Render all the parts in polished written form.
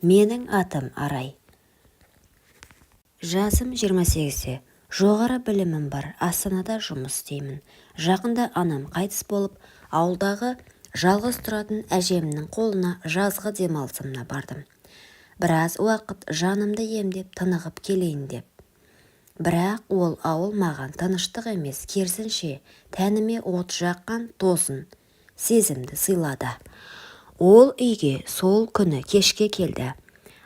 Менің атым Арай. Жасым 28-те. Жоғары білімім бар. Астанада жұмыс істеймін. Жақында анам қайтыс болып, ауылдағы жалғыз тұратын әжемнің қолына жазғы демалысымна бардым. Біраз уақыт жанымды емдеп, тынығып келейін деп. Бірақ ол ауыл маған тыныштық емес, керісінше тәніме от жаққан тосын сезімді сыйлады. Ол үйге сол күні кешке келді.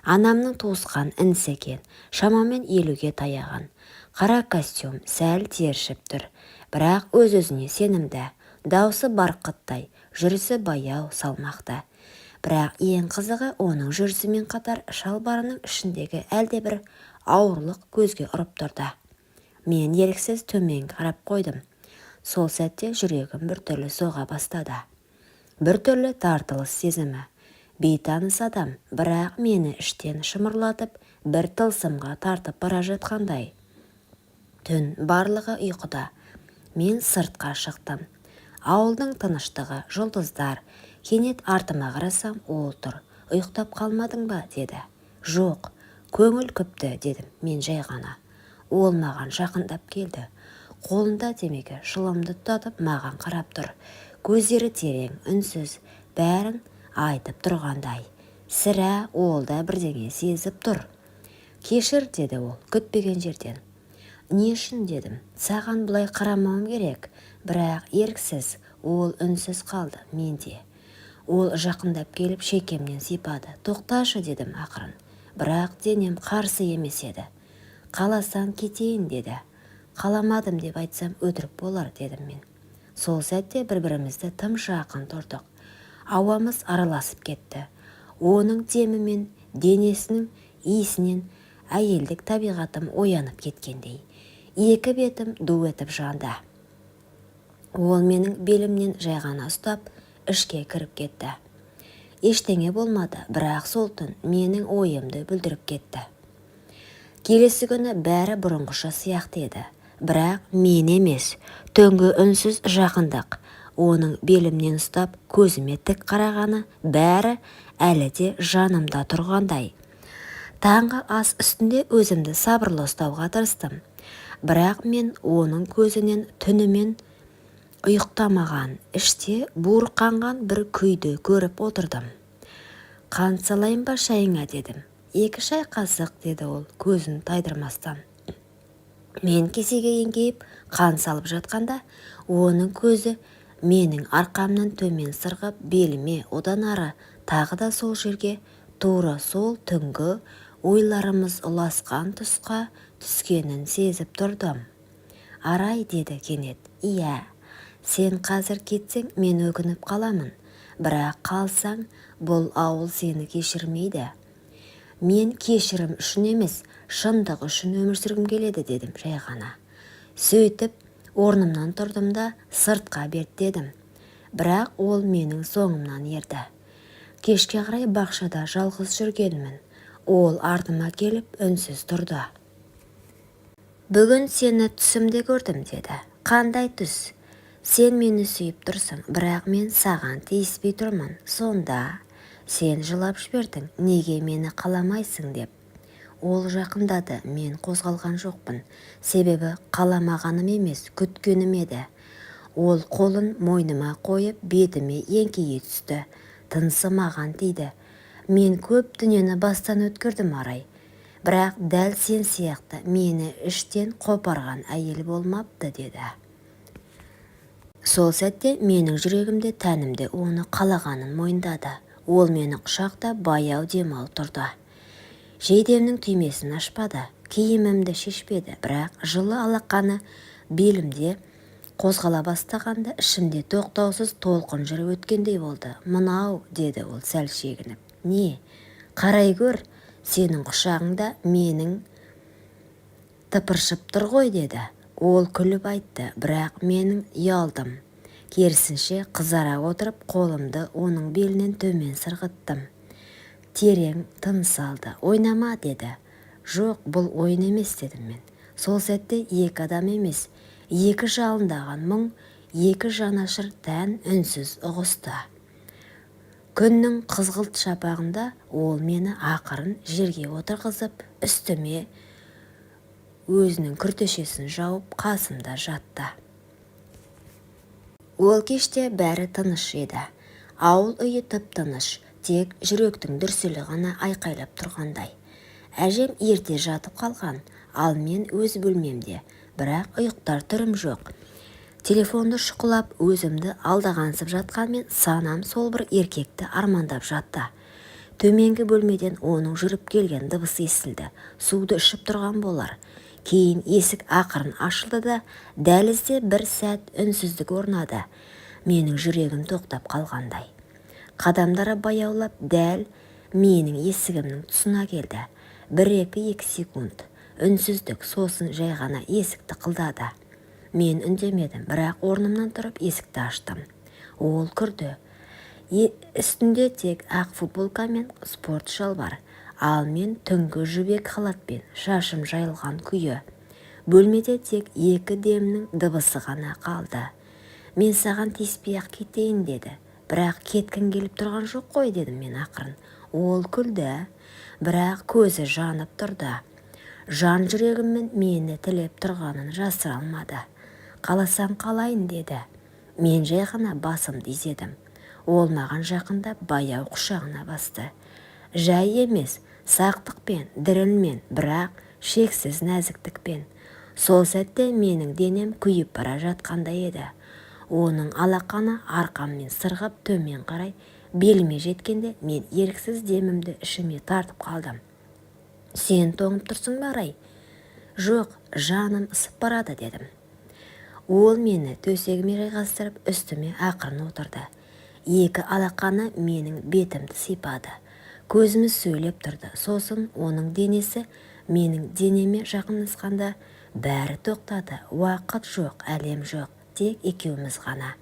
Анамның туысқан інісі екен, шамамен 50-ге таяған. Қара костюм, сәл тершіп тұр, бірақ өз-өзіне сенімді. Даусы барқыттай, жүрісі баяу, салмақты. Бірақ ең қызығы оның жүрісімен қатар шалбарының ішіндегі әлде бір ауырлық көзге ұрып тұрды. Мен еріксіз төмен қарап қойдым. Сол сәтте жүрегім біртүрлі соға бастады. Біртүрлі тартылыс сезімі. Бейтаныс адам, бірақ мені іштен шымырлатып, бір тылсымға тартып бара жатқандай. Түн барлығы ұйқыда. Мен сыртқа шықтым. Ауылдың тыныштығы, жұлдыздар. Кенет артыма қарасам, ол тұр. Ұйықтап қалмадың ба, деді. Жоқ, көңіл күпті, дедім мен жай ғана. Ол маған жақындап келді. Қолында темекі шылымды тұтатып маған қарап тұр. Көздері терең, үнсіз, бәрін айтып тұрғандай. Сірә ол да бірдеңе сезіп тұр. Кешір, деді ол, күтпеген жерден. Не үшін, дедім, саған бұлай қарамауым керек. Бірақ еріксіз ол үнсіз қалды, менде. Ол жақындап келіп шекемнен сипады. Тоқташы, дедім ақырын. Бірақ денем қарсы емес еді. Қаласаң кетейін, деді. Қаламадым деп айтсам өтірік болар, дедім мен. Сол сәтте бір-бірімізді тым жақын тұрдық. Ауамыз араласып кетті. Оның демімен, денесінің иісінен әйелдік табиғатым оянып кеткендей. Екі бетім ду етіп жанды. Ол менің белімнен жай ғана ұстап, ішке кіріп кетті. Ештеңе болмады, бірақ сол түн менің ойымды бүлдіріп кетті. Келесі күні бәрі бұрынғыша сияқты еді. Бірақ мен емес, түнгі үнсіз жақындық. Оның белімнен ұстап, көзіме тік қарағаны бәрі әлі де жанымда тұрғандай. Таңғы ас үстінде өзімді сабырлы ұстауға тырыстым. Бірақ мен оның көзінен түнімен ұйықтамаған, іште буырқанған бір күйді көріп отырдым. Қант салайын ба шайыңа, дедім. 2 шай қасық, деді ол көзін тайдырмастан. Мен кесеге еңкейіп қант салып жатқанда, оның көзі менің арқамнан төмен сырғып, беліме одан ары тағы да сол жерге, тура сол түнгі ойларымыз ұласқан тұсқа түскенін сезіп тұрдым. Арай, деді кенет. Иә, сен қазір кетсең, мен өкініп қаламын. Бірақ қалсаң, бұл ауыл сені кешірмейді. Мен кешірім үшін емес, шындық үшін өмір сүргім келеді, дедім жай ғана. Сөйтіп, орнымнан тұрдым да сыртқа беттедім. Бірақ ол менің соңымнан ерді. Кешке қарай бақшада жалғыз жүргенмін. Ол артыма келіп үнсіз тұрды. Бүгін сені түсімде көрдім, деді. Қандай түс? Сен мені сүйіп тұрсың, бірақ мен саған тиіспей тұрмын. Сонда сен жылап жібердің, неге мені қаламайсың деп. Ол жақындады, мен қозғалған жоқпын. Себебі қаламағаным емес, күткенім еді. Ол қолын мойныма қойып, бетіме еңкейе түсті. Тынысы маған тиді. Мен көп дүниені бастан өткірдім, Арай. Бірақ дәл сен сияқты мені іштен қопарған әйел болмапты, деді. Сол сәтте менің жүрегімде, тәнімде оны қалағанын мойындады. Ол мені құшақта баяу демалып тұрды. Жейдемнің түймесін ашпады, киімімді шешпеді, бірақ жылы алақаны белімде қозғала бастағанда ішімде тоқтаусыз толқын жүріп өткендей болды. Мынау, деді ол сәл шегініп. Не? Қарай көр, сенің құшағыңда менің тыпыршып тұр ғой, деді. Ол күліп айтты, бірақ менің ұялдым. Керісінше қызара отырып, қолымды оның белінен төмен сырғыттым. Терең тыныс алды. Ойнама, деді. Жоқ, бұл ойын емес, дедім мен. Сол сәтте 2 адам емес, 2 жалындаған мұң, 2 жанашыр тән үнсіз ұғысты. Күннің қызғылт шапағында ол мені ақырын жерге отырғызып, үстіме өзінің күртешесін жауып қасымда жатты. Ол кеште бәрі тыныш еді. Ауыл үйі тып-тыныш, тек жүректің дүрсілі ғана айқайлап тұрғандай. Әжем ерте жатып қалған, ал мен өз бөлмемде, бірақ ұйықтар түрім жоқ. Телефонды шұқылап өзімді алдағансып жатқанмен санам сол бір еркекті армандап жатты. Төменгі бөлмеден оның жүріп келген дыбысы естілді. Суды ішіп тұрған болар. Кейін есік ақырын ашылды да, дәлізде бір сәт үнсіздік орнады. Менің жүрегім тоқтап қалғандай. Қадамдары баяулап дәл менің есігімнің тұсына келді. 1-2 секунд үнсіздік, сосын жай ғана есікті қылдады. Мен үндемедім, бірақ орнымнан тұрып есікті аштым. Ол кірді. Үстінде тек ақ футболка мен спорт шалбар, ал мен түнгі жібек халатпен шашым жайылған күйі. Бөлмеде тек 2 демнің дыбысы ғана қалды. Мен саған тиіспей-ақ кетейін деді. Бірақ кеткің келіп тұрған жоқ қой, дедім мен ақырын. Ол күлді, бірақ көзі жанып тұрды. Жан жүрегіммен мені тілеп тұрғанын жасыра алмады. Қаласам қалайын, деді. Мен жай ғана басымды изедім. Ол маған жақында баяу құшағына басты. Жай емес, сақтықпен, дірілмен, бірақ шексіз нәзіктікпен. Сол сәтте менің денем күйіп бара жатқандай еді. Оның алақаны арқаммен сырғып төмен қарай беліме жеткенде мен еріксіз демімді ішіме тартып қалдым. Сен тоңып тұрсың ба, Рай? Жоқ, жаным ысып барады, дедім. Ол мені төсегіме жайғастырып үстіме ақырын отырды. 2 алақаны менің бетімді сипады. Көзіміз сөйлеп тұрды. Сосын оның денесі менің денеме жақындасқанда бәрі тоқтады. Уақыт жоқ, әлем жоқ, тек екеуміз ғана.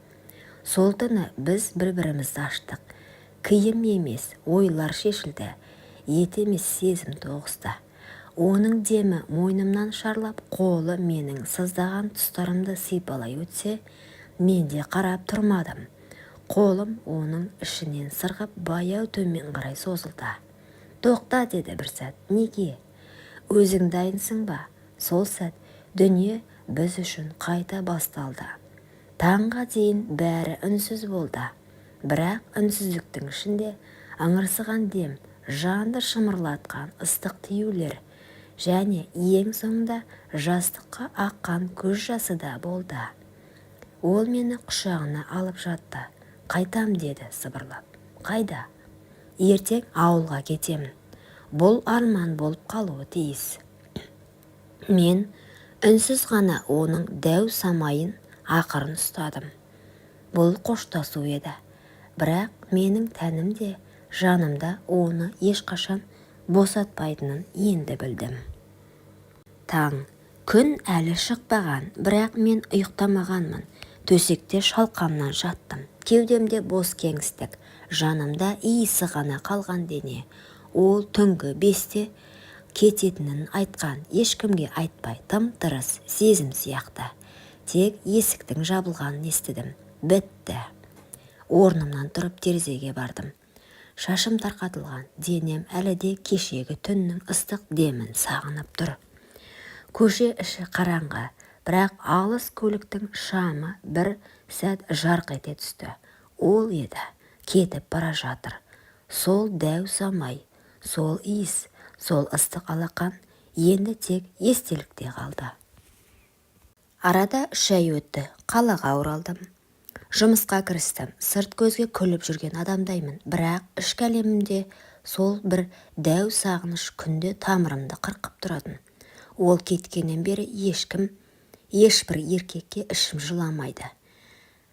Сол түні біз бір-бірімізді аштық. Киім емес, ойлар шешілді. Ет емес, сезім тоғысты. Оның демі мойнымнан шарлап, қолы менің сыздаған тұстарымды сипалай өтсе, мен де қарап тұрмадым. Қолым оның ішінен сырғып баяу төмен қарай созылды. Тоқта, деді бір сәт. Неге? Өзің дайынсың ба? Сол сәт дүние біз үшін қайта басталды. Таңға дейін бәрі үнсіз болды. Бірақ үнсіздіктің ішінде ыңырсыған дем, жанды шымырлатқан ыстық тиюлер, және ең соңында жастыққа аққан көз жасы да болды. Ол мені құшағына алып жатты. Қайтам, деді сыбырлап. Қайда? Ертең ауылға кетемін. Бұл арман болып қалуы тиіс. Мен үнсіз ғана оның дәу самайын ақырын ұстадым. Бұл қоштасу еді. Бірақ менің тәнімде, жанымда оны ешқашан босатпайтынын енді білдім. Таң, күн әлі шықпаған, бірақ мен ұйықтамағанмын. Төсекте шалқамнан жаттым. Кеудемде бос кеңістік, жанымда иісі ғана қалған дене. Ол түнгі 5-те кететінін айтқан, ешкімге айтпай тым-тырыс сезім сияқты. Тек есіктің жабылғанын естідім. Бітті. Орнымнан тұрып терезеге бардым. Шашым тарқатылған, денем әлі де кешегі түннің ыстық демін сағынып тұр. Көше іші қараңғы, бірақ алыс көліктің шамы бір сәт жарқ ете түсті. Ол еді, кетіп бара жатыр. Сол дәу самай, сол иіс, сол ыстық алақан енді тек естелікте қалды. Арада 3 ай өтті, қалаға оралдым. Жұмысқа кірістім. Сырт көзге күліп жүрген адамдаймын, бірақ ішкі әлемімде сол бір дәу сағыныш күнде тамырымды қырқып тұратын. Ол кеткеннен бері ешбір еркекке ішім жыламайды.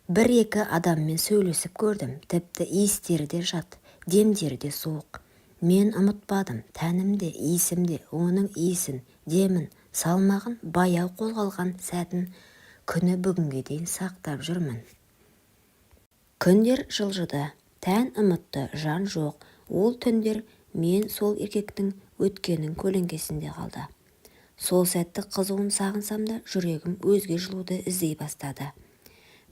1-2 адаммен сөйлесіп көрдім, тіпті иістері де жат, демдері де суық. Мен ұмытпадым, тәнімде, иісімде оның иісін, демін, салмағын, баяу қозғалған сәтін күні бүгінге дейін сақтап жүрмін. Күндер жылжыды, тән ұмытты, жан жоқ. Ол түндер мен сол еркектің өткенін көлеңкесінде қалды. Сол сәтті қызуын сағынсам да жүрегім өзге жылуды іздей бастады.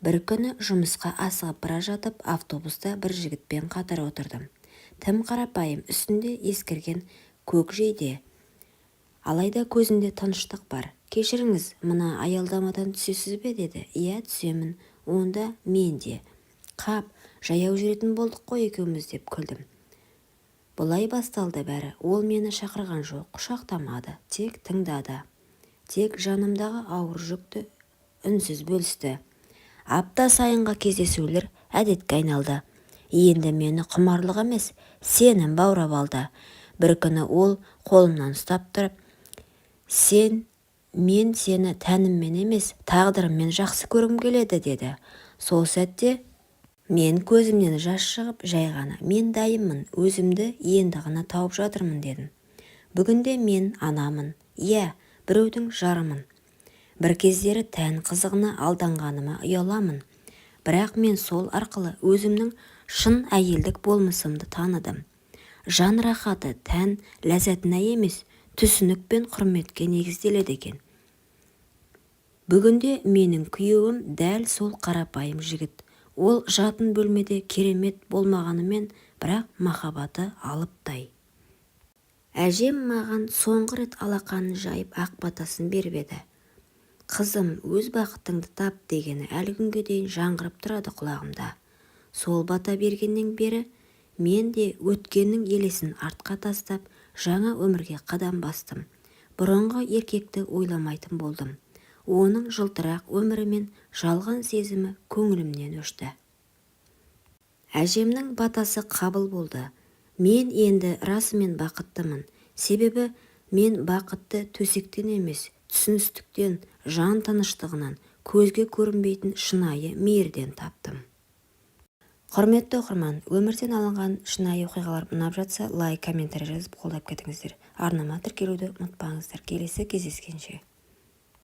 Бір күні жұмысқа асығып бара жатып, автобуста бір жігітпен қатар отырдым. Тым қарапайым, үстінде ескірген көк жейде. Алайда көзінде тыныштық бар. «Кешіріңіз, мына аялдамадан түсесіз бе?» деді. «Иә, түсемін. Онда мен де». «Қап, жаяу жүретін болдық қой екеуміз», деп күлдім. Бұлай басталды бәрі. Ол мені шақырған жоқ, құшақтамады, тек тыңдады. Тек жанымдағы ауыр жүкті үнсіз бөлісті. Апта сайынғы кездесулер әдетке айналды. Енді мені құмарлық емес, сенім баурап алды. Бір күні ол қолымнан ұстап тұрып, мен сені тәніммен емес, тағдырыммен жақсы көргім келеді, деді. Сол сәтте мен көзімнен жас шығып, жай ғана «Мен дайынмын, өзімді енді ғана тауып жатырмын», дедім. Бүгінде мен анамын, иә, біреудің жарымын. Бір кездері тән қызығына алданғаныма ұяламын. Бірақ мен сол арқылы өзімнің шын әйелдік болмысымды таныдым. Жан рахаты тән ләззатына емес, түсінік пен құрметке негізделеді екен. Бүгінде менің күйеуім дәл сол қарапайым жігіт. Ол жатын бөлмеде керемет болмағанымен, бірақ махаббаты алыптай. Әжем маған соңғы рет алақанын жайып ақ батасын беріп еді. «Қызым, өз бақытыңды тап» дегені әлі күнге дейін жаңғырып тұрады құлағымда. Сол бата бергеннен бері мен де өткеннің елесін артқа тастап, жаңа өмірге қадам бастым. Бұрынғы еркекті ойламайтын болдым. Оның жылтырақ өмірі мен жалған сезімі көңілімнен өшті. Әжемнің батасы қабыл болды. Мен енді расымен бақыттымын. Себебі мен бақытты төсектен емес, түсіністіктен, жан тыныштығынан, көзге көрінбейтін шынайы мейірден таптым. Құрметті оқырман, өмірден алынған шынайы оқиғалар ұнап жатса, лайк, комментарий жазып қолдап кетіңіздер. Арнама тіркелуді ұмытпаңыздар. Келесі кездескенше.